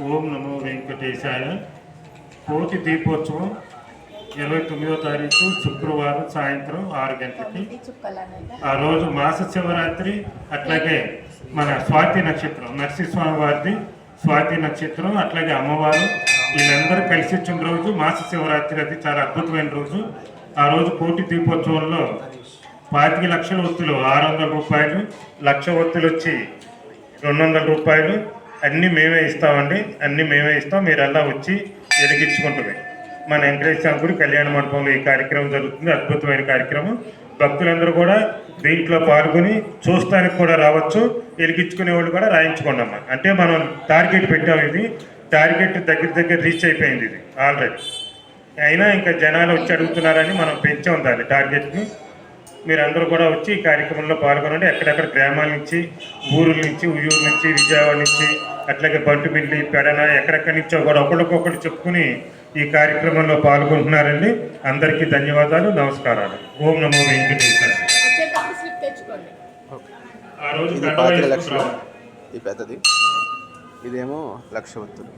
ఓం నమో వెంకటేశాయ. కోటి దీపోత్సవం 29వ తారీఖు శుక్రవారం సాయంత్రం 6 గంటలకి. ఆ రోజు మాస శివరాత్రి, అట్లాగే మన స్వాతి నక్షత్రం, నరసింహస్వామి వారిది స్వాతి నక్షత్రం, అట్లాగే అమ్మవారు వీళ్ళందరూ కలిసి వచ్చిన రోజు మాస శివరాత్రి. అది చాలా అద్భుతమైన రోజు. ఆ రోజు కోటి దీపోత్సవంలో 25 లక్షల ఒత్తులు 600 రూపాయలు, లక్ష ఒత్తులు వచ్చి 200 రూపాయలు, అన్నీ మేమే ఇస్తామండి. అన్నీ మేమే ఇస్తాం. మీరు అలా వచ్చి వెలిగించుకుంటుంది. మన వెంకటేశ్వర గుడి కళ్యాణ మండపంలో ఈ కార్యక్రమం జరుగుతుంది. అద్భుతమైన కార్యక్రమం. భక్తులందరూ కూడా దీంట్లో పాల్గొని చూస్తానికి కూడా రావచ్చు. వెలిగించుకునే వాళ్ళు కూడా రాయించుకోండమ్మా. అంటే మనం టార్గెట్ పెట్టాము. ఇది టార్గెట్ దగ్గర రీచ్ అయిపోయింది ఇది ఆల్రెడీ. అయినా ఇంకా జనాలు వచ్చి అడుగుతున్నారని మనం పెంచాం దాన్ని టార్గెట్ని. మీరందరూ కూడా వచ్చి ఈ కార్యక్రమంలో పాల్గొనండి. ఎక్కడెక్కడ గ్రామాల నుంచి, ఊరుల నుంచి, ఉయ్యూరు నుంచి, విజయవాడ నుంచి, అట్లాగే బంటుమిల్లి, పెడన, ఎక్కడెక్కడి నుంచో కూడా ఒకరికొకరు చెప్పుకుని ఈ కార్యక్రమంలో పాల్గొంటున్నారండి. అందరికీ ధన్యవాదాలు, నమస్కారాలు. ఓం నమో వెంకటేశ్వర. ఆ రోజు 25 లక్షలు, ఈ పెద్దది, ఇదేమో 1,00,000 ఒత్తులు.